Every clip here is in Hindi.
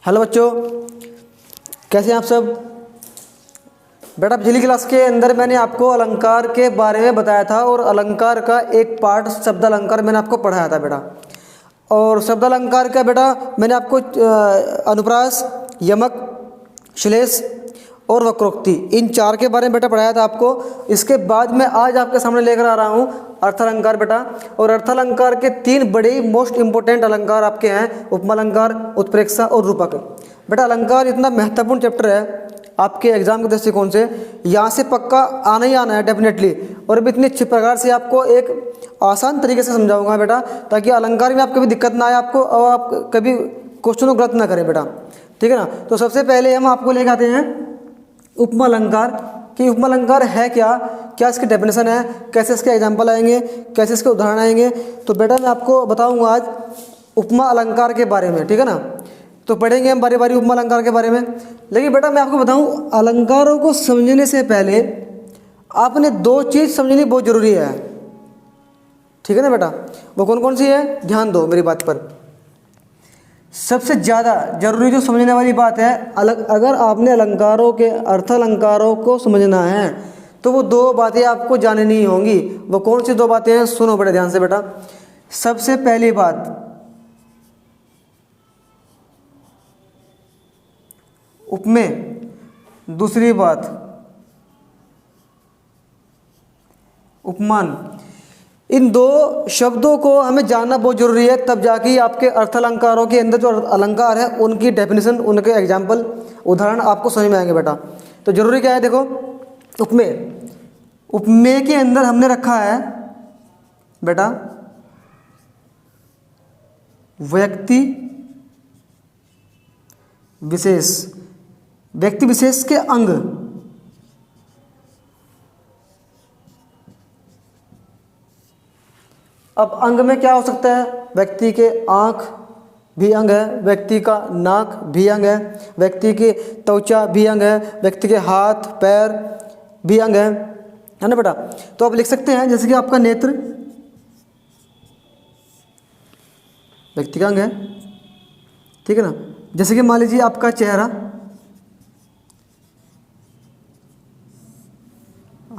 हेलो बच्चों, कैसे हैं आप सब। बेटा पिछली क्लास के अंदर मैंने आपको अलंकार के बारे में बताया था और अलंकार का एक पार्ट शब्द अलंकार मैंने आपको पढ़ाया था बेटा। और शब्द अलंकार का बेटा मैंने आपको अनुप्रास, यमक, श्लेष और वक्रोक्ति इन चार के बारे में बेटा पढ़ाया था आपको। इसके बाद मैं आज आपके सामने लेकर आ रहा हूँ अर्थालंकार बेटा। और अर्थालंकार के तीन बड़े मोस्ट इंपॉर्टेंट अलंकार आपके हैं, उपमालंकार, उत्प्रेक्षा और रूपक। बेटा अलंकार इतना महत्वपूर्ण चैप्टर है आपके एग्जाम के दृष्टिकोण से, यहाँ से पक्का आना ही आना है डेफिनेटली। और भी इतनी अच्छी प्रकार से आपको एक आसान तरीके से समझाऊंगा बेटा, ताकि अलंकार में आपको कभी दिक्कत ना आए आपको और आप कभी क्वेश्चन को गलत ना करें बेटा, ठीक है ना। तो सबसे पहले हम आपको लेकर आते हैं उपमा अलंकार कि उपमा अलंकार है क्या, क्या इसकी डेफिनेशन है, कैसे इसके एग्जाम्पल आएंगे, कैसे इसके उदाहरण आएंगे। तो बेटा मैं आपको बताऊंगा आज उपमा अलंकार के बारे में, ठीक है ना। तो पढ़ेंगे हम बारी बारी उपमा अलंकार के बारे में। लेकिन बेटा मैं आपको बताऊं, अलंकारों को समझने से पहले आपने दो चीज़ समझनी बहुत ज़रूरी है, ठीक है ना बेटा। वो कौन कौन सी है, ध्यान दो मेरी बात पर। सबसे ज़्यादा जरूरी जो समझने वाली बात है, अगर आपने अलंकारों के अर्थ अलंकारों को समझना है तो वो दो बातें आपको जाननी होंगी। वो कौन सी दो बातें हैं, सुनो बड़े ध्यान से बेटा। सबसे पहली बात, उपमेय। दूसरी बात, उपमान। इन दो शब्दों को हमें जानना बहुत जरूरी है, तब जाके आपके अर्थ अलंकारों के अंदर जो अलंकार है उनकी डेफिनेशन, उनके एग्जाम्पल, उदाहरण आपको समझ में आएंगे बेटा। तो जरूरी क्या है, देखो उपमेय। उपमेय के अंदर हमने रखा है बेटा व्यक्ति विशेष, व्यक्ति विशेष के अंग। अब अंग में क्या हो सकता है, व्यक्ति के आँख भी अंग है, व्यक्ति का नाक भी अंग है, व्यक्ति की त्वचा भी अंग है, व्यक्ति के हाथ पैर भी अंग है ना बेटा। तो आप लिख सकते हैं जैसे कि आपका नेत्र व्यक्ति का अंग है, ठीक है ना। जैसे कि मान लीजिए आपका चेहरा,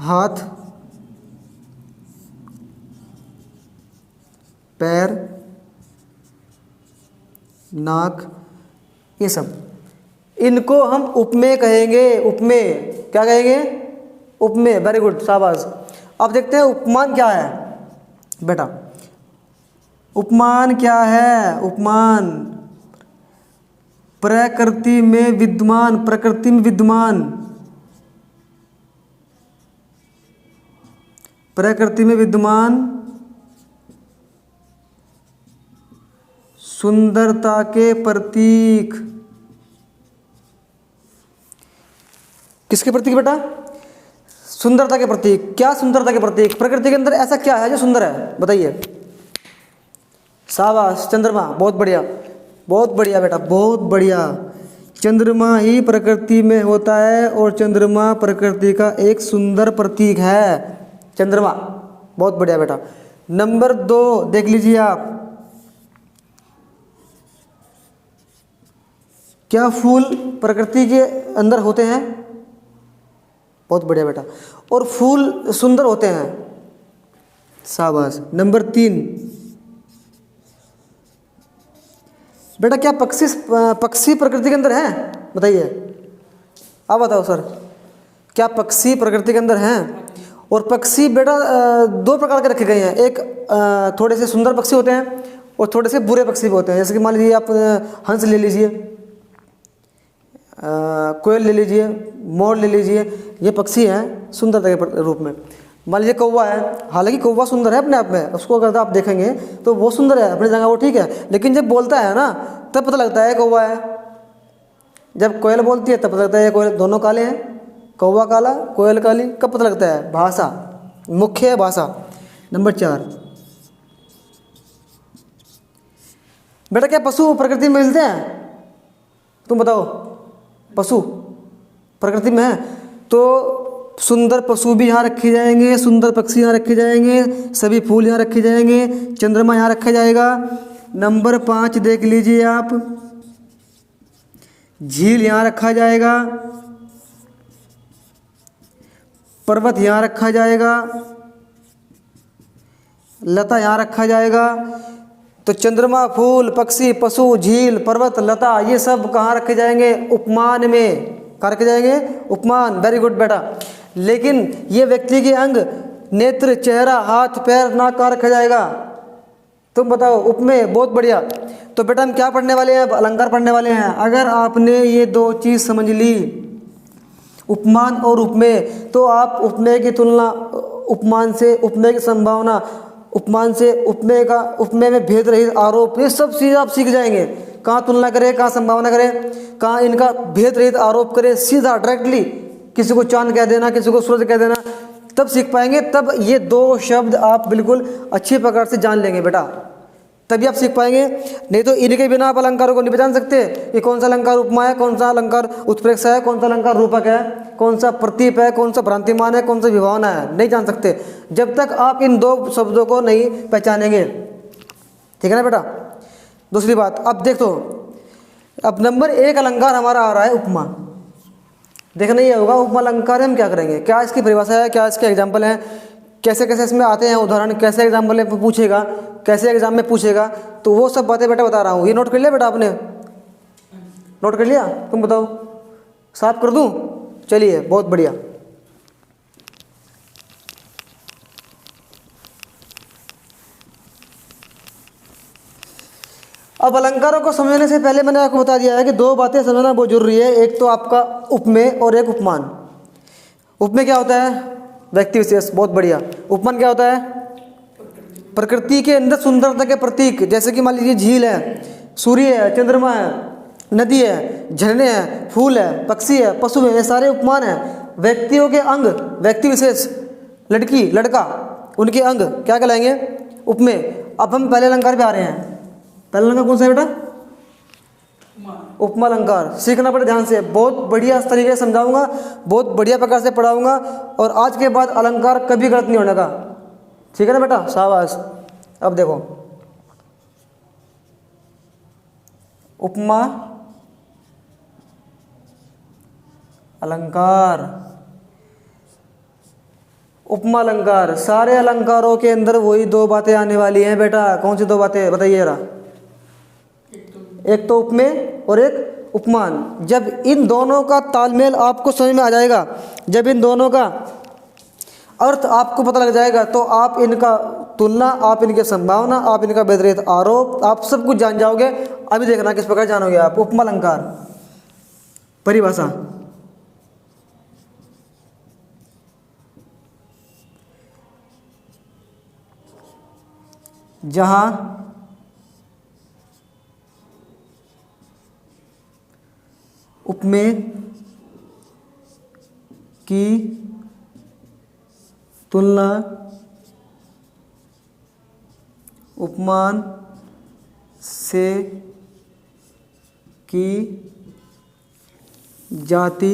हाथ, पैर, नाक, ये सब, इनको हम उपमेय कहेंगे। उपमेय क्या कहेंगे, उपमेय। वेरी गुड, शाबाश। अब देखते हैं उपमान क्या है बेटा। उपमान क्या है, उपमान प्रकृति में विद्यमान, प्रकृति में विद्यमान, प्रकृति में विद्यमान सुंदरता के प्रतीक। किसके प्रतीक बेटा, सुंदरता के प्रतीक। क्या सुंदरता के प्रतीक, प्रकृति के अंदर ऐसा क्या है जो सुंदर है, बताइए। शाबाश, चंद्रमा। बहुत बढ़िया, बहुत बढ़िया बेटा, बहुत बढ़िया। चंद्रमा ही प्रकृति में होता है और चंद्रमा प्रकृति का एक सुंदर प्रतीक है, चंद्रमा। बहुत बढ़िया बेटा। नंबर 2 देख लीजिए आप, क्या फूल प्रकृति के अंदर होते हैं, बहुत बढ़िया बेटा। और फूल सुंदर होते हैं, शाबाश। नंबर 3 बेटा, क्या पक्षी प्रकृति के अंदर हैं, बताइए। आप बताओ सर, क्या पक्षी प्रकृति के अंदर हैं। और पक्षी बेटा 2 प्रकार के रखे गए हैं, एक थोड़े से सुंदर पक्षी होते हैं और थोड़े से बुरे पक्षी भी होते हैं। जैसे कि मान लीजिए आप हंस ले लीजिए, कोयल ले लीजिए, मोर ले लीजिए, ये पक्षी हैं सुंदरता के रूप में। मान लीजिए कौवा है, हालांकि कौवा सुंदर है अपने आप में, उसको अगर आप देखेंगे तो वो सुंदर है अपनी जगह, वो ठीक है। लेकिन जब बोलता है ना तब पता लगता है कौवा है, जब कोयल बोलती है तब पता लगता है कोयल। दोनों काले हैं, कौवा काला कोयल काली, कब पता लगता है, भाषा, मुख्य है भाषा। नंबर 4 बेटा, क्या पशु प्रकृति में मिलते हैं, तुम बताओ। पशु प्रकृति में है तो सुंदर पशु भी यहाँ रखे जाएंगे, सुंदर पक्षी यहाँ रखे जाएंगे, सभी फूल यहाँ रखे जाएंगे, चंद्रमा यहाँ रखा जाएगा। नंबर 5 देख लीजिए आप, झील यहाँ रखा जाएगा, पर्वत यहाँ रखा जाएगा, लता यहाँ रखा जाएगा। तो चंद्रमा, फूल, पक्षी, पशु, झील, पर्वत, लता, ये सब कहाँ रखे जाएंगे? उपमान में। कहाँ रखे जाएंगे? उपमान। वेरी गुड बेटा। लेकिन ये व्यक्ति के अंग, नेत्र, चेहरा, हाथ, पैर, नाक कहाँ रखा जाएगा? तुम बताओ। उपमेय। बहुत बढ़िया। तो बेटा हम क्या पढ़ने वाले हैं? अब अलंकार पढ़ने वाले हैं। अगर आपने ये दो चीज़ समझ ली, उपमान और उपमेय, तो आप उपमेय की तुलना उपमान से, उपमेय की संभावना उपमान से, उपमेय का, उपमेय में भेद रहित आरोप, ये सब चीज़ आप सीख जाएंगे। कहाँ तुलना करें, कहाँ संभावना करें, कहाँ इनका भेद रहित आरोप करें, सीधा डायरेक्टली किसी को चांद कह देना, किसी को सूरज कह देना, तब सीख पाएंगे। तब ये दो शब्द आप बिल्कुल अच्छी प्रकार से जान लेंगे बेटा, तभी आप सीख पाएंगे। नहीं तो इनके बिना आप अलंकारों को नहीं पहचान सकते कि कौन सा अलंकार उपमा है, कौन सा अलंकार उत्प्रेक्षा है, कौन सा अलंकार रूपक है, कौन सा प्रतीप है, कौन सा भ्रांतिमान है, कौन सा विभावना है, नहीं जान सकते जब तक आप इन दो शब्दों को नहीं पहचानेंगे। ठीक है ना बेटा। दूसरी बात, अब देखो, अब नंबर 1 अलंकार हमारा आ रहा है उपमा। देखना ये होगा उपमा अलंकार हम क्या करेंगे, क्या इसकी परिभाषा है, क्या इसके एग्जाम्पल हैं, कैसे कैसे इसमें आते हैं उदाहरण, कैसे एग्जाम्पल में पूछेगा, कैसे एग्जाम में पूछेगा, तो वो सब बातें बेटा बता रहा हूँ। ये नोट कर लिया बेटा आपने? नोट कर लिया? तुम बताओ, साफ कर दूँ? चलिए, बहुत बढ़िया। अब अलंकारों को समझने से पहले मैंने आपको बता दिया है कि दो बातें समझना बहुत जरूरी है। एक तो आपका उपमेय और एक उपमान। उपमेय क्या होता है? व्यक्ति विशेष। बहुत बढ़िया। उपमान क्या होता है? प्रकृति के अंदर सुंदरता के प्रतीक, जैसे कि मान लीजिए झील है, सूर्य है, चंद्रमा है, नदी है, झरने हैं, फूल है, पक्षी है, पशु है, ये सारे उपमान हैं। व्यक्तियों के अंग, व्यक्ति विशेष, लड़की, लड़का, उनके अंग क्या कहलाएंगे? उपमेय। अब हम पहले अलंकार पे आ रहे हैं। पहला अलंकार कौन सा है बेटा? उपमा अलंकार। सीखना पड़े ध्यान से, बहुत बढ़िया तरीके से समझाऊंगा, बहुत बढ़िया प्रकार से पढ़ाऊंगा, और आज के बाद अलंकार कभी गलत नहीं होने का। ठीक है ना बेटा? शाबाश। अब देखो, उपमा अलंकार। उपमा अलंकार, सारे अलंकारों के अंदर वही दो बातें आने वाली हैं बेटा। कौन सी दो बातें बताइए जरा? एक तो उपमेय और एक उपमान। जब इन दोनों का तालमेल आपको समझ में आ जाएगा, जब इन दोनों का अर्थ आपको पता लग जाएगा, तो आप इनका तुलना, आप इनके संभावना, आप इनका भेद आरोप, आप सब कुछ जान जाओगे। अभी देखना किस प्रकार जानोगे आप। उपमा अलंकार परिभाषा। जहां उपमेय की तुलना उपमान से की जाती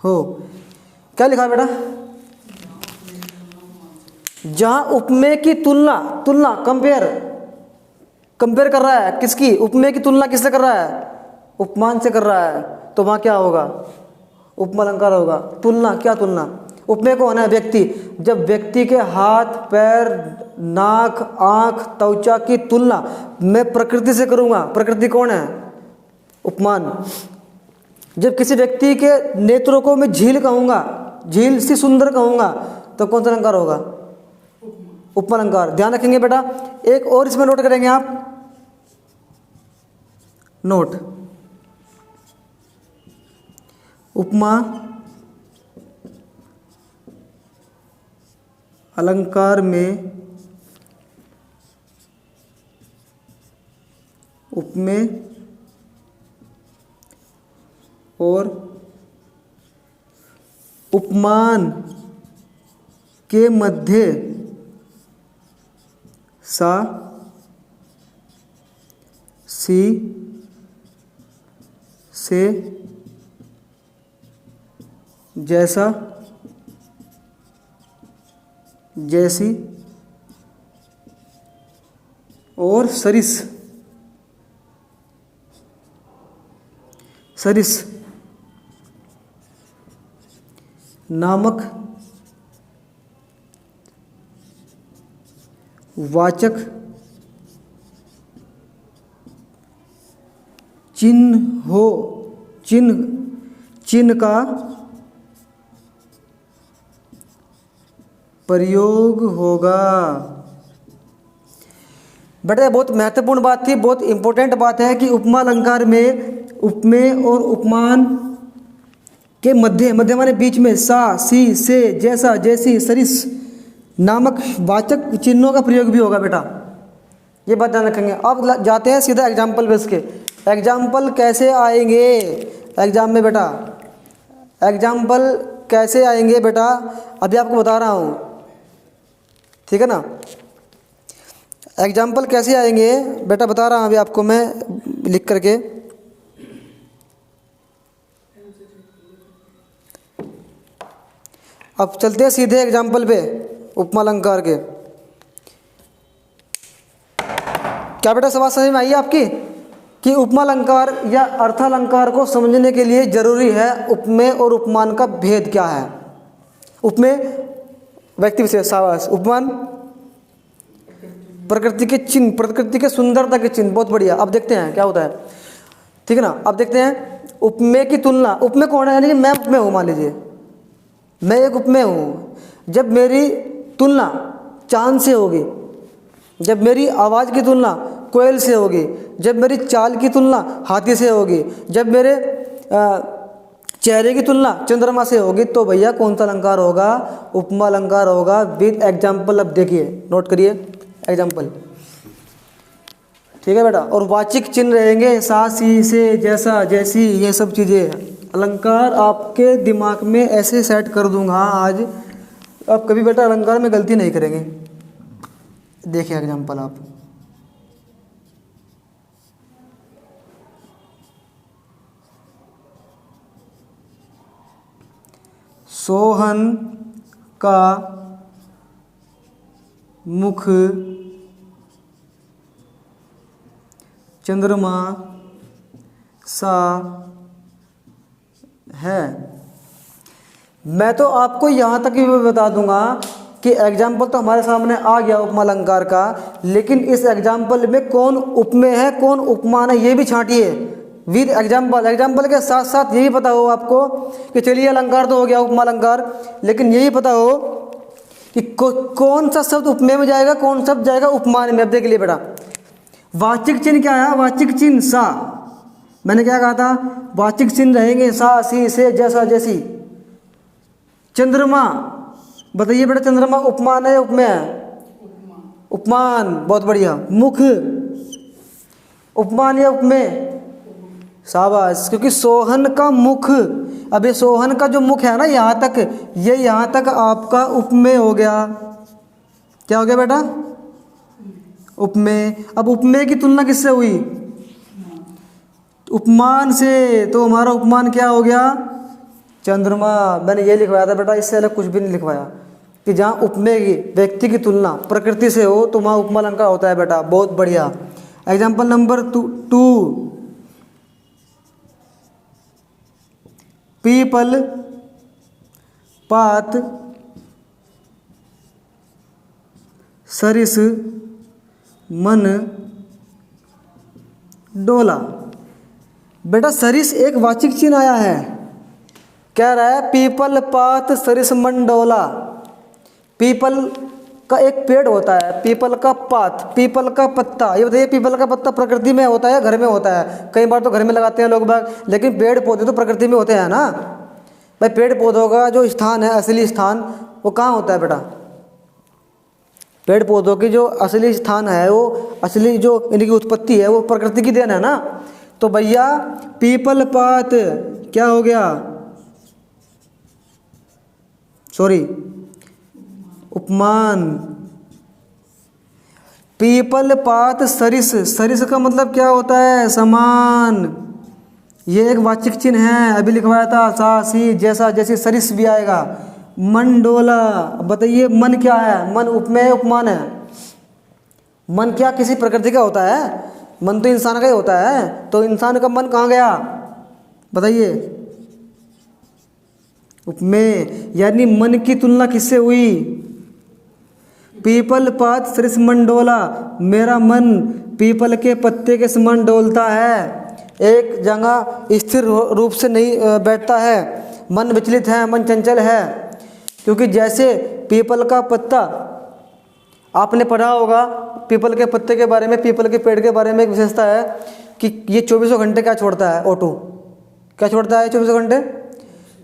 हो। क्या लिखा बेटा? जहां उपमेय की तुलना, तुलना कंपेयर, कंपेयर कर रहा है किसकी? उपमेय की तुलना किससे कर रहा है? उपमान से कर रहा है। तो वहां क्या होगा? उपमा अलंकार होगा। तुलना, क्या तुलना? उपमेय को होना है व्यक्ति। जब व्यक्ति के हाथ, पैर, नाक, आंख, त्वचा की तुलना मैं प्रकृति से करूंगा। प्रकृति कौन है? उपमान। जब किसी व्यक्ति के नेत्रों को मैं झील कहूंगा, झील सी सुंदर कहूंगा, तो कौन सा अलंकार होगा? उपमा अलंकार। ध्यान रखेंगे बेटा। एक और इसमें नोट करेंगे आप, नोट। उपमा अलंकार में उपमेय और उपमान के मध्य सा सी से जैसा, जैसी और सरिस सरिस नामक वाचक चिन्ह का प्रयोग होगा। बेटा बहुत महत्वपूर्ण बात थी, बहुत इंपॉर्टेंट बात है कि उपमा अलंकार में उपमेय और उपमान के मध्य माने बीच में सा, सी, से, जैसा, जैसी, सरिस नामक वाचक चिन्हों का प्रयोग भी होगा बेटा, ये बात ध्यान रखेंगे। अब जाते हैं सीधा एग्जाम्पल बेस के। एग्जाम्पल कैसे आएंगे एग्जाम में बेटा, एग्जाम्पल कैसे आएंगे बेटा अभी आपको बता रहा हूँ, ठीक है ना। एग्जाम्पल कैसे आएंगे बेटा बता रहा हूँ अभी आपको मैं लिख करके। अब चलते हैं सीधे एग्जाम्पल पे उपमा अलंकार के। क्या बेटा सवाल समझ में आई है आपकी कि उपमा अलंकार या अर्थालंकार को समझने के लिए जरूरी है उपमेय और उपमान का भेद क्या है। उपमेय व्यक्ति विशेष, शाबाश। उपमान प्रकृति के चिन्ह, प्रकृति के सुंदरता के चिन्ह, बहुत बढ़िया। अब देखते हैं क्या होता है, ठीक है ना। अब देखते हैं उपमेय की तुलना। उपमेय कौन है, यानी कि मैं उपमेय हूँ, मान लीजिए मैं एक उपमेय हूँ। जब मेरी तुलना चांद से होगी, जब मेरी आवाज़ की तुलना कोयल से होगी, जब मेरी चाल की तुलना हाथी से होगी, जब मेरे चेहरे की तुलना चंद्रमा से होगी, तो भैया कौन सा अलंकार होगा, उपमा अलंकार होगा विद एग्जाम्पल। अब देखिए नोट करिए एग्जाम्पल, ठीक है बेटा। और वाचिक चिन्ह रहेंगे सा, सी, से, जैसा, जैसी, ये सब चीज़ें। अलंकार आपके दिमाग में ऐसे सेट कर दूंगा आज, आप कभी बेटा अलंकार में गलती नहीं करेंगे। देखिए एग्जाम्पल आप, सोहन का मुख चंद्रमा सा है। मैं तो आपको यहाँ तक भी बता दूंगा कि एग्जाम्पल तो हमारे सामने आ गया उपमा अलंकार का, लेकिन इस एग्जाम्पल में कौन उपमेय है कौन उपमान है ये भी छांटिए विद एग्जाम्पल। एग्जाम्पल के साथ साथ यही पता हो आपको कि चलिए अलंकार तो हो गया उपमा अलंकार, लेकिन यही पता हो कि कौन सा शब्द उपमेय में जाएगा, कौन शब्द जाएगा उपमान में। अब देख लिए बेटा, वाचिक चिन्ह क्या है, वाचिक चिन्ह सा, मैंने क्या कहा था, वाचिक चिन्ह रहेंगे सा, सी, से, जैसा, जैसी। चंद्रमा, बताइए बेटा चंद्रमा उपमान है उपमेय है, उपमान, बहुत बढ़िया। मुख उपमान या उपमेय, शाबाश, क्योंकि सोहन का मुख, अब ये सोहन का जो मुख है ना यहाँ तक, ये यहाँ तक आपका उपमेय हो गया। क्या हो गया बेटा, उपमेय। अब उपमेय की तुलना किससे हुई, उपमान से, तो हमारा उपमान क्या हो गया, चंद्रमा। मैंने ये लिखवाया था बेटा, इससे अलग कुछ भी नहीं लिखवाया कि जहाँ उपमेय की व्यक्ति की तुलना प्रकृति से हो तो वहाँ उपमा अलंकार होता है बेटा, बहुत बढ़िया। एग्जाम्पल नंबर 2, पीपल पात सरिस मन डोला। बेटा सरिस एक वाचिक चिन्ह आया है, कह रहा है पीपल पात सरिस मन डोला। पीपल का एक पेड़ होता है, पीपल का पात, पीपल का पत्ता। ये बताइए पीपल का पत्ता प्रकृति में होता है घर में होता है, कई बार तो घर में लगाते हैं लोग बाग, लेकिन पेड़ पौधे तो प्रकृति में होते हैं ना भाई। पेड़ पौधों का जो स्थान है, असली स्थान, वो कहाँ होता है बेटा, पेड़ पौधों की जो असली स्थान है, वो असली जो इनकी उत्पत्ति है वो प्रकृति की देन है ना। तो भैया पीपल पात क्या हो गया, सॉरी उपमान। पीपल पात सरिस, सरिस का मतलब क्या होता है, समान। ये एक वाचिक चिन्ह है, अभी लिखवाया था सा, सी, जैसा, जैसी, सरिस भी आएगा। मन डोला, बताइए मन क्या है, मन उपमेय उपमान है। मन क्या किसी प्रकृति का होता है, मन तो इंसान का ही होता है। तो इंसान का मन कहाँ गया, बताइए। उपमेय यानी मन की तुलना किससे हुई? पीपल पात सरिस मन डोला, मेरा मन पीपल के पत्ते के समान डोलता है। एक जगह स्थिर रूप से नहीं बैठता है, मन विचलित है, मन चंचल है। क्योंकि जैसे पीपल का पत्ता, आपने पढ़ा होगा पीपल के पत्ते के बारे में, पीपल के पेड़ के बारे में एक विशेषता है कि ये 24 घंटे क्या छोड़ता है? O2। क्या छोड़ता है 24 घंटे?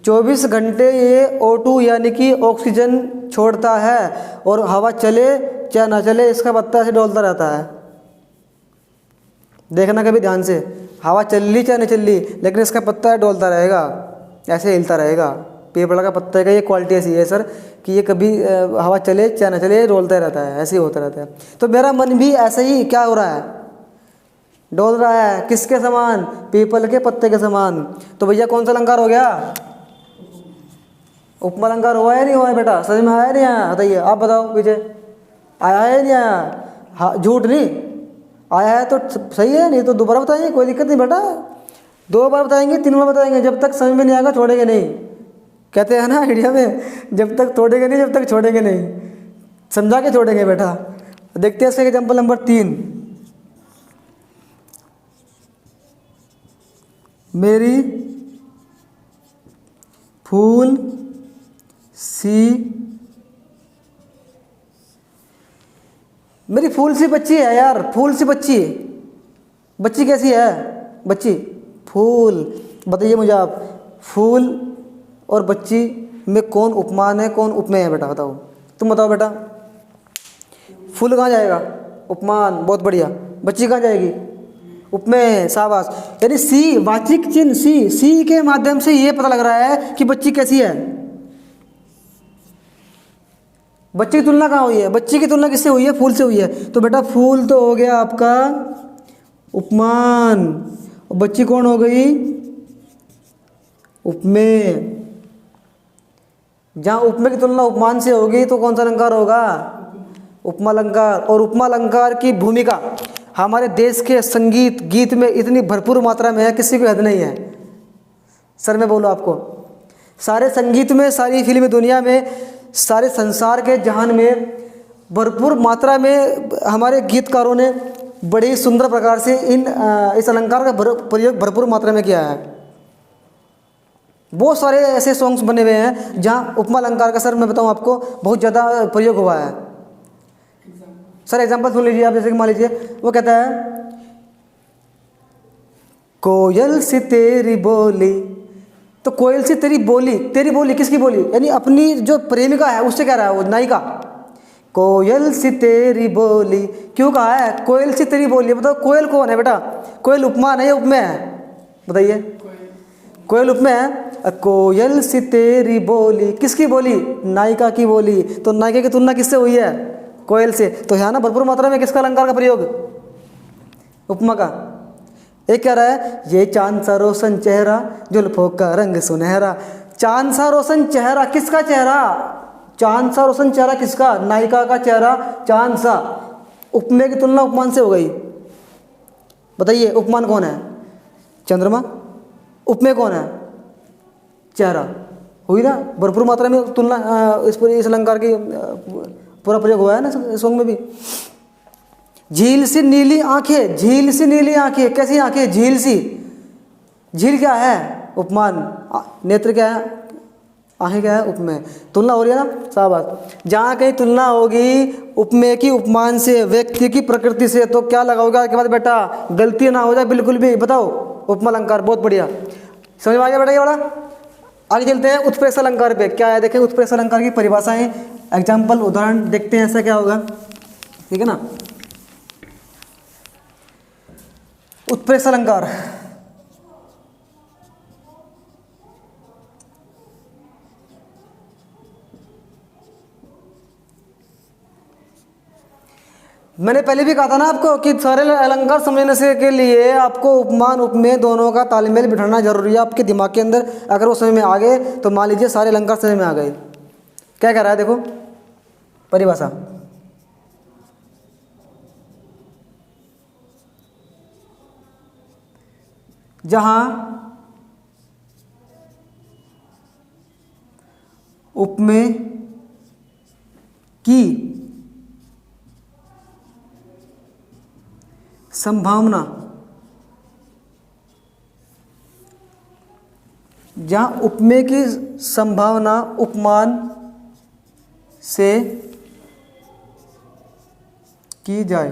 24 घंटे ये O2 यानी कि ऑक्सीजन छोड़ता है, और हवा चले चाहे ना चले इसका पत्ता ऐसे डोलता रहता है। देखना कभी ध्यान से, हवा चल ली चाहे नहीं चल ली, लेकिन इसका पत्ता डोलता रहेगा, ऐसे हिलता रहेगा। पीपल का पत्ते का ये क्वालिटी ऐसी है सर कि ये कभी हवा चले चाहे ना चले डोलता रहता है, ऐसे ही होता रहता है। तो मेरा मन भी ऐसे ही क्या हो रहा है? डोल रहा है। किसके समान? पीपल के पत्ते के समान। तो भैया कौन सा अलंकार हो गया? उपमा अलंकार हुआ है नहीं हुआ है बेटा? समझ में आया नहीं आया? बताइए, आप बताओ पीछे आया है नहीं आया? हाँ, झूठ नहीं आया है तो सही है, नहीं तो दोबारा बताएंगे, कोई दिक्कत नहीं बेटा। 2 बार बताएंगे, 3 बार बताएंगे, जब तक समझ में नहीं आएगा छोड़ेंगे नहीं। कहते हैं ना इंडिया में, जब तक तोड़ेंगे नहीं जब तक छोड़ेंगे नहीं, समझा के छोड़ेंगे बेटा। देखते हैं इसका एग्जाम्पल नंबर 3। मेरी फूल सी, मेरी फूल सी बच्ची है यार, फूल सी बच्ची। बच्ची कैसी है? बच्ची फूल। बताइए मुझे आप, फूल और बच्ची में कौन उपमान है, कौन उपमेय है बेटा? बताओ, तुम बताओ बेटा। फूल कहाँ जाएगा? उपमान, बहुत बढ़िया। बच्ची कहाँ जाएगी? उपमेय, शाबाश। यानी सी, वाचिक चिन्ह सी के माध्यम से ये पता लग रहा है कि बच्ची कैसी है। बच्ची की तुलना कहाँ हुई है? बच्ची की तुलना किससे हुई है? फूल से हुई है। तो बेटा फूल तो हो गया आपका उपमान, और बच्ची कौन हो गई? उपमेय। जहाँ उपमेय की तुलना उपमान से होगी तो कौन सा अलंकार होगा? उपमा अलंकार। और उपमा अलंकार की भूमिका हमारे देश के संगीत गीत में इतनी भरपूर मात्रा में है, किसी को हद नहीं है। सर मैं बोलूँ आपको, सारे संगीत में, सारी फिल्म दुनिया में, सारे संसार के जहान में भरपूर मात्रा में हमारे गीतकारों ने बड़े ही सुंदर प्रकार से इस अलंकार का प्रयोग भरपूर मात्रा में किया है। बहुत सारे ऐसे सॉन्ग्स बने हुए हैं जहाँ उपमा अलंकार का, सर मैं बताऊँ आपको, बहुत ज़्यादा प्रयोग हुआ है। सर एग्जांपल सुन लीजिए आप, जैसे कि मान लीजिए वो कहता है, कोयल सी तेरी बोली। तो कोयल सी तेरी बोली किसकी बोली? यानी अपनी जो प्रेमिका है उससे कह रहा है वो नायिका। कोयल सी तेरी बोली क्यों कहा है? कोयल सी तेरी बोली। बताओ कोयल कौन है बेटा? कोयल उपमान है या उपमेय है? बताइए। कोयल उपमेय है। कोयल सी तेरी बोली किसकी बोली? नायिका की बोली। तो नायिका की तुलना किससे हुई है? कोयल से। तो है ना भरपूर मात्रा में किसका अलंकार का प्रयोग? उपमा का। एक कह रहा है, ये चांद सा रोशन चेहरा, जुल्फों का रंग सुनहरा। चांद सा रोशन चेहरा, किसका चेहरा? चांद सा रोशन चेहरा किसका? नायिका का चेहरा चांद सा। उपमेय की तुलना उपमान से हो गई। बताइए उपमान कौन है? चंद्रमा। उपमेय कौन है? चेहरा। हुई ना भरपूर मात्रा में तुलना। इस अलंकार की पूरा प्रयोग हुआ है ना सॉन्ग में भी। झील सी नीली आंखें, झील सी नीली आंखें, कैसी आंखें? झील सी। झील क्या है? उपमान। नेत्र क्या है? आंखें क्या है? उपमेय। तुलना हो रही है ना, शाबाश। जहाँ कहीं तुलना होगी उपमेय की उपमान से, व्यक्ति की प्रकृति से, तो क्या लगाओगे उसके बाद बेटा? गलती ना हो जाए बिल्कुल भी। बताओ उपमा अलंकार, बहुत बढ़िया। समझ में आ गया बेटा ये बड़ा? आगे चलते हैं उत्प्रेक्षा अलंकार पे। क्या है देखें उत्प्रेक्षा अलंकार की परिभाषाएं, एग्जाम्पल, उदाहरण देखते हैं ऐसा क्या होगा। ठीक है ना। उत्प्रेक्षा अलंकार, मैंने पहले भी कहा था ना आपको कि सारे अलंकार समझने से के लिए आपको उपमान उपमेय दोनों का तालमेल बिठाना जरूरी है आपके दिमाग के अंदर। अगर वो समझ में आ गए तो मान लीजिए सारे अलंकार समझ में आ गए। क्या कह रहा है देखो परिभाषा, जहाँ उपमेय की संभावना, जहाँ उपमेय की संभावना उपमान से की जाए,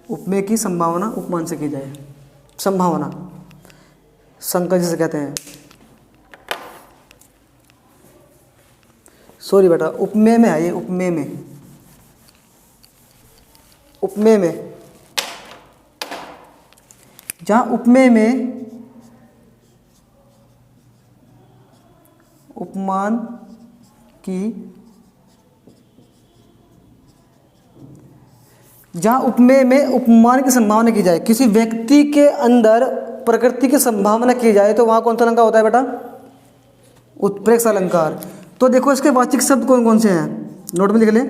उपमेय की संभावना उपमान से की जाए। संभावना संकर जिसे कहते हैं, सॉरी बेटा, उपमेय में है ये, उपमेय में, उपमेय में, जहाँ उपमेय में उपमान की, जहाँ उपमेय में उपमान की संभावना की जाए, किसी व्यक्ति के अंदर प्रकृति की संभावना की जाए, तो वहाँ कौन सा अलंकार होता है बेटा? उत्प्रेक्षा अलंकार। तो देखो इसके वाचक शब्द कौन कौन से हैं, नोट में लिख लें।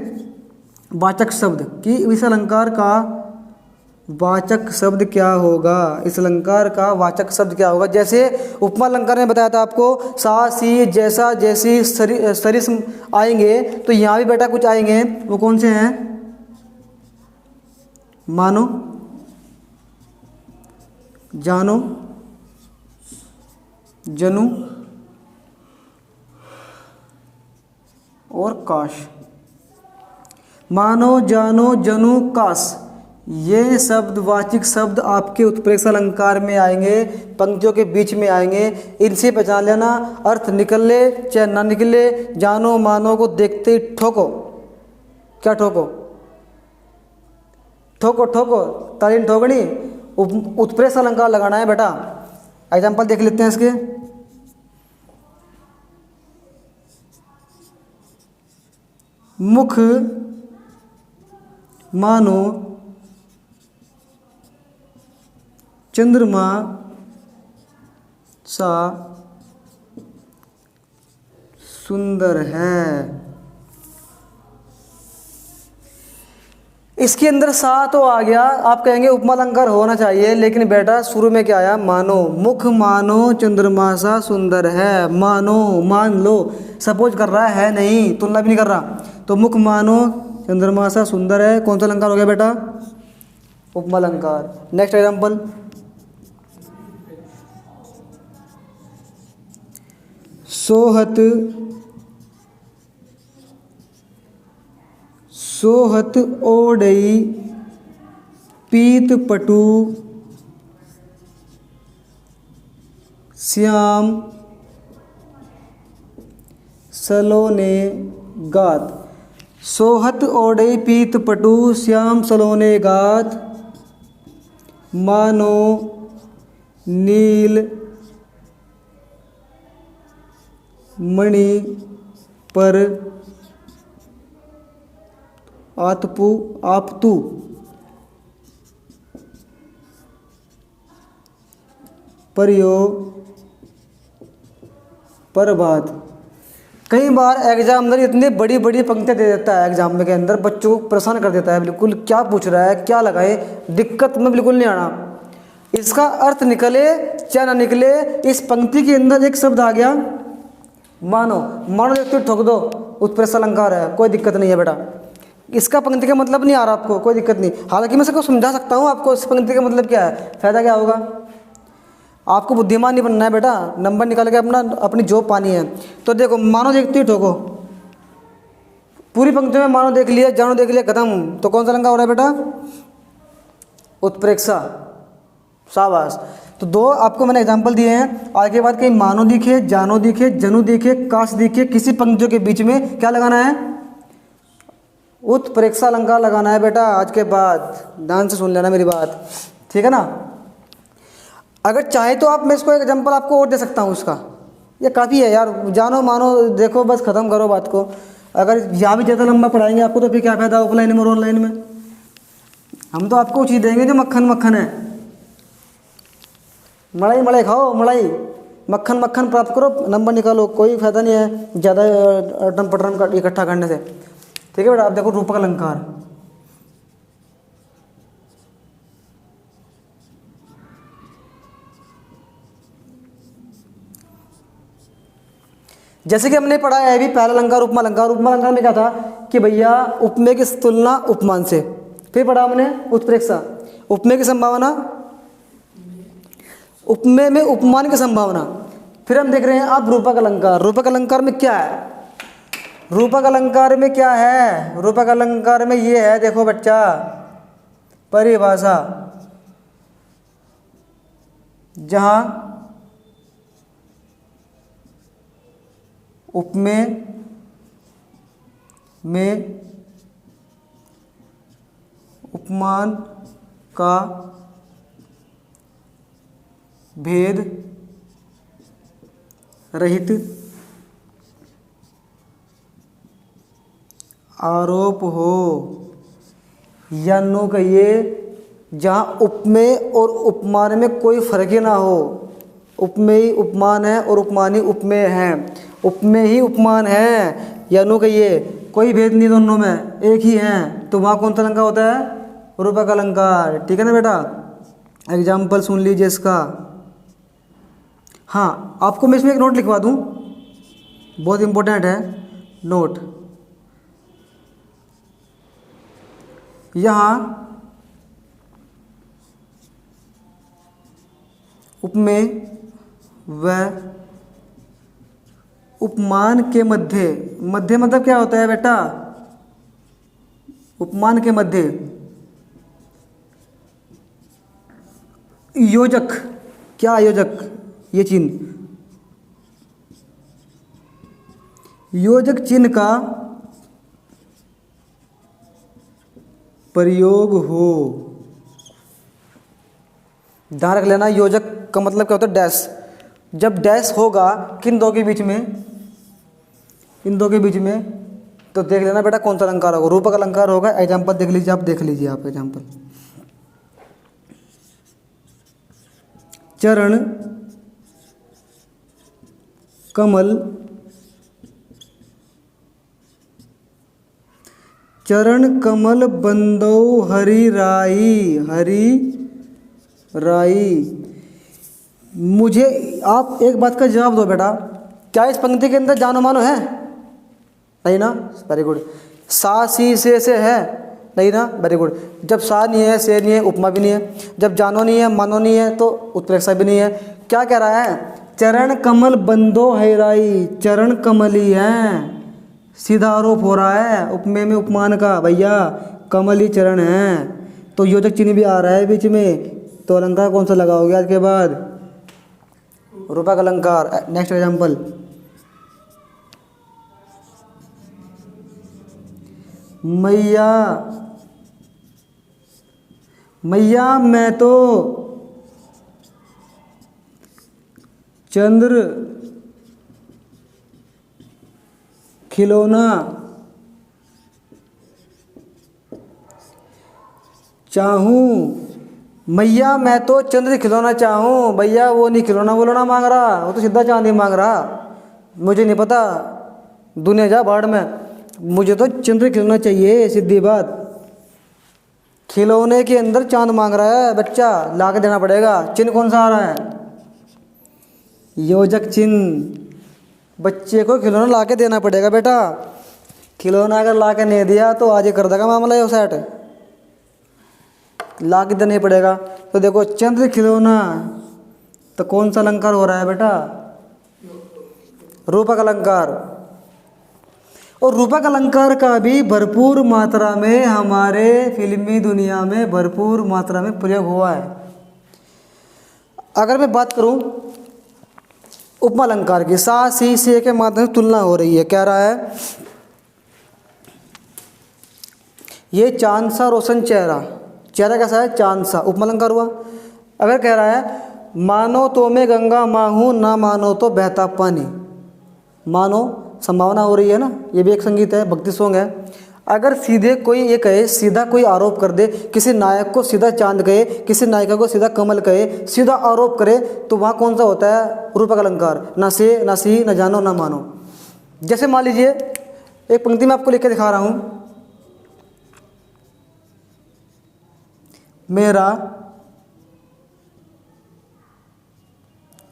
वाचक शब्द कि इस अलंकार का वाचक शब्द क्या होगा, इस अलंकार का वाचक शब्द क्या होगा। जैसे उपमा अलंकार में बताया था आपको, सा, सी, जैसा, जैसी, सरिस आएंगे, तो यहाँ भी बेटा कुछ आएंगे, वो कौन से हैं? मानो, जानो, जनु और काश। मानो, जानो, जनु, काश, ये शब्द वाचिक शब्द आपके उत्प्रेक्षा अलंकार में आएंगे, पंक्तियों के बीच में आएंगे। इनसे पहचान लेना, अर्थ निकले चाहे ना निकले, जानो मानो को देखते ही ठोको। क्या ठोको? ठोको ठोको, तालीम ठोकनी, उत्प्रेक्षा अलंकार लगाना है बेटा। एग्जाम्पल देख लेते हैं इसके। मुख मानो चंद्रमा सा सुंदर है। इसके अंदर सा तो आ गया, आप कहेंगे उपमा अलंकार होना चाहिए, लेकिन बेटा शुरू में क्या आया? मानो। मुख मानो चंद्रमा सा सुंदर है, मानो, मान लो, सपोज कर रहा है नहीं, तुलना भी नहीं कर रहा। तो मुख मानो चंद्रमा सा सुंदर है, कौन सा अलंकार हो गया बेटा? उपमा अलंकार। नेक्स्ट एग्जाम्पल, सोहत, सोहत ओडई पीत पटु श्याम सलोने गात। सोहत ओडई पीत पटु श्याम सलोने गात, मानो नील मणि पर आतपु आपतु परियो प्रभात। कई बार एग्जाम अंदर इतनी बड़ी बड़ी पंक्तियाँ दे देता है, एग्जाम के अंदर बच्चों को परेशान कर देता है बिल्कुल, क्या पूछ रहा है, क्या लगाए, दिक्कत में बिल्कुल नहीं आना। इसका अर्थ निकले चाहे ना निकले, इस पंक्ति के अंदर एक शब्द आ गया मानो, मानो देखते ठोक दो, उत्प्रेक्षा अलंकार है, कोई दिक्कत नहीं है बेटा। इसका पंक्ति का मतलब नहीं आ रहा आपको, कोई दिक्कत नहीं। हालांकि मैं सबको समझा सकता हूँ आपको इस पंक्ति का मतलब क्या है, फायदा क्या होगा। आपको बुद्धिमान नहीं बनना है बेटा, नंबर निकाल के अपनी जॉब पानी है। तो देखो, मानो देखते ही ठोको, पूरी पंक्ति में मानो देख लिया, जानो देख लिया, खत्म। तो कौन सा अलंकार हो रहा है बेटा? उत्प्रेक्षा। शाबाश। तो दो आपको मैंने एग्जांपल दिए हैं। आगे बात कहीं मानो दिखे, जानो दिखे, जनु दिखे, काश दिखे, किसी पंक्तियों के बीच में क्या लगाना है? उत्प्रेक्षा अलंकार लगाना है बेटा। आज के बाद ध्यान से सुन लेना मेरी बात, ठीक है ना। अगर चाहे तो आप, मैं इसको एक एग्जांपल आपको और दे सकता हूँ इसका, ये काफ़ी है यार। जानो मानो देखो, बस ख़त्म करो बात को। अगर यहाँ भी ज़्यादा लंबा पढ़ाएंगे आपको तो फिर क्या फ़ायदा ऑफलाइन में और ऑनलाइन में। हम तो आपको चीज़ देंगे जो मक्खन मक्खन है। मलाई मलाई खाओ, मलाई मक्खन मक्खन प्राप्त करो, नंबर निकालो, कोई फायदा नहीं है ज़्यादा अटम पटरम इकट्ठा करने से, ठीक है बेटा। आप देखो रूपक अलंकार, जैसे कि हमने पढ़ा है अभी पहला अलंकार उपमा अलंकार। उपमा अलंकार में क्या था कि भैया उपमेय की तुलना उपमान से। फिर पढ़ा हमने उत्प्रेक्षा, उपमेय की संभावना, उपमेय में उपमान की संभावना। फिर हम देख रहे हैं अब रूपक अलंकार। रूपक अलंकार में क्या है? रूपक अलंकार में क्या है? रूपक अलंकार में ये है, देखो बच्चा, परिभाषा, जहां उपमेय में उपमान का भेद रहित आरोप हो, या नो कहिए जहाँ उपमेय और उपमान में कोई फर्क ही ना हो। उपमेय ही उपमान है और उपमान ही उपमेय है, उपमेय ही उपमान है, या नो कहिए कोई भेद नहीं, दोनों में एक ही हैं, तो वहाँ कौन सा अलंकार होता है? रूपक अलंकार। ठीक है ना बेटा? एग्जाम्पल सुन लीजिए इसका। हाँ, आपको मैं इसमें एक नोट लिखवा दूँ, बहुत इंपॉर्टेंट है नोट। यहाँ उपमेय व उपमान के मध्य, मध्य मतलब क्या होता है बेटा? उपमान के मध्य योजक, क्या योजक? ये चिन्ह, योजक चिन्ह का प्रयोग हो। ध्यान रख लेना, योजक का मतलब क्या होता है? डैश। जब डैश होगा किन दो के बीच में, इन दो के बीच में, तो देख लेना बेटा कौन सा अलंकार होगा, रूपक अलंकार होगा। एग्जाम्पल देख लीजिए, आप देख लीजिए आप एग्जाम्पल। चरण कमल, चरण कमल बंदो हरि राई, हरि राई। मुझे आप एक बात का जवाब दो बेटा, क्या इस पंक्ति के अंदर जानो मानो है? नहीं ना, वेरी गुड। सा सी से है? नहीं ना, वेरी गुड। जब सा नहीं है, से नहीं है, उपमा भी नहीं है। जब जानो नहीं है, मानो नहीं है, तो उत्प्रेक्षा भी नहीं है। क्या कह रहा है? चरण कमल बंदो हैराई, चरण कमल ही है, सीधा आरोप हो रहा है उपमेय में उपमान का, भैया कमल ही चरण है, तो योजक चिन्ह भी आ रहा है बीच में, तो अलंकार कौन सा लगाओगे आज के बाद? रूपक अलंकार। नेक्स्ट एग्जाम्पल, मैया, मैया मैं तो चंद्र खिलौना चाहूं। मैया मैं तो चंद्र खिलौना चाहूं, भैया वो नहीं खिलौना वोलौना मांग रहा, वो तो सीधा चांदी मांग रहा। मुझे नहीं पता, दुनिया जा भाड़ में, मुझे तो चंद्र खिलौना चाहिए, सीधी बात। खिलौने के अंदर चांद मांग रहा है बच्चा, ला के देना पड़ेगा। चिन्ह कौन सा आ रहा है? योजक चिन्ह। बच्चे को खिलौना ला के देना पड़ेगा बेटा। खिलौना अगर ला के नहीं दिया तो आज ही कर देगा मामला ये सेट, ला के देना ही पड़ेगा। तो देखो चंद्र खिलौना, तो कौन सा अलंकार हो रहा है बेटा? रूपक अलंकार। और रूपक अलंकार का भी भरपूर मात्रा में हमारे फिल्मी दुनिया में भरपूर मात्रा में प्रयोग हुआ है। अगर मैं बात करूं उपमा अलंकार की, सा सी से के माध्यम से तुलना हो रही है। कह रहा है ये चांद सा रोशन चेहरा, चेहरा कैसा है? चांद सा, उपमा अलंकार हुआ। अगर कह रहा है मानो तो मैं गंगा माँ हूँ, ना मानो तो बहता पानी, मानो संभावना हो रही है ना, ये भी एक संगीत है, भक्ति सॉन्ग है। अगर सीधे कोई ये कहे, सीधा कोई आरोप कर दे, किसी नायक को सीधा चांद कहे, किसी नायिका को सीधा कमल कहे, सीधा आरोप करे, तो वहाँ कौन सा होता है? रूपक अलंकार। ना से, ना सी, ना जानो, ना मानो। जैसे मान लीजिए एक पंक्ति में आपको लिख के दिखा रहा हूँ, मेरा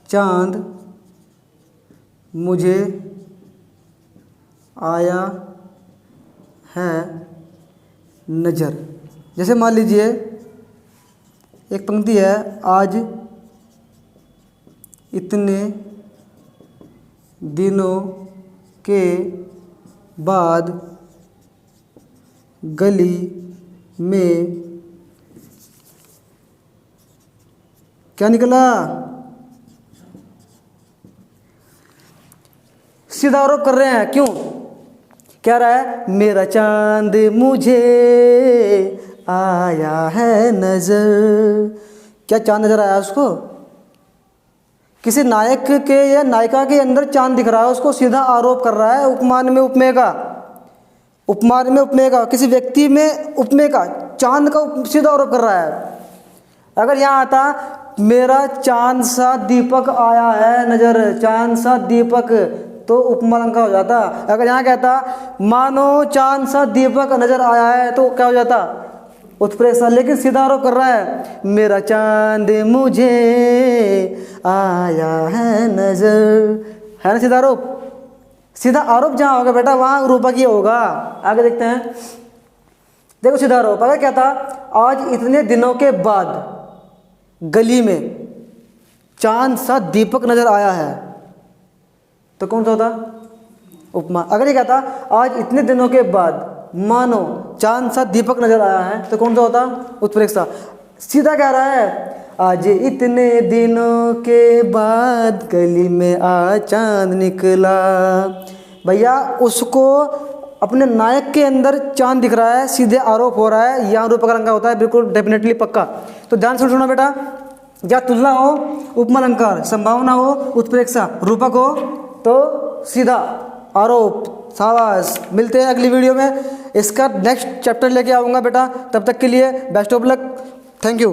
चांद मुझे आया है नज़र। जैसे मान लीजिए एक पंक्ति है, आज इतने दिनों के बाद गली में क्या निकला? सीधा आरोप कर रहे हैं। क्यों? क्या रहा है? मेरा चांद मुझे आया है नजर। क्या चांद नजर आया उसको? किसी नायक के या नायिका के अंदर चांद दिख रहा है, उसको सीधा आरोप कर रहा है। उपमान में उपमेय का, उपमान में उपमेय का, किसी व्यक्ति में उपमेय का, चांद का सीधा आरोप कर रहा है। अगर यहाँ आता मेरा चांद सा दीपक आया है नजर, चांद सा दीपक, तो उपमा अलंकार हो जाता। अगर यहाँ कहता मानो चांद सा दीपक नजर आया है, तो क्या हो जाता? उत्प्रेक्षा। लेकिन सीधा आरोप कर रहा है, मेरा चांद मुझे आया है नजर, है ना सीधा आरोप। सीधा आरोप जहाँ होगा बेटा वहाँ रूपक ही होगा। आगे देखते हैं, देखो सीधा आरोप अगर कहता आज इतने दिनों के बाद गली में चांद सा दीपक नजर आया है, तो कौन सा होता? उपमा। अगर ये कहता आज इतने दिनों के बाद मानो चांद सा दीपक नजर आया है, तो कौन सा होता? उत्प्रेक्षा। सीधा कह रहा है आज इतने दिनों के बाद गली में आ चांद निकला। भैया उसको अपने नायक के अंदर चांद दिख रहा है, सीधे आरोप हो रहा है, यहाँ रूपक अलंकार होता है, बिल्कुल डेफिनेटली पक्का। तो ध्यान से सुनो बेटा, या तुलना हो उपमा अलंकार, संभावना हो उत्प्रेक्षा, रूपक हो तो सीधा आरोप। शाबाश। मिलते हैं अगली वीडियो में, इसका नेक्स्ट चैप्टर लेके आऊँगा बेटा। तब तक के लिए best of luck. Thank you.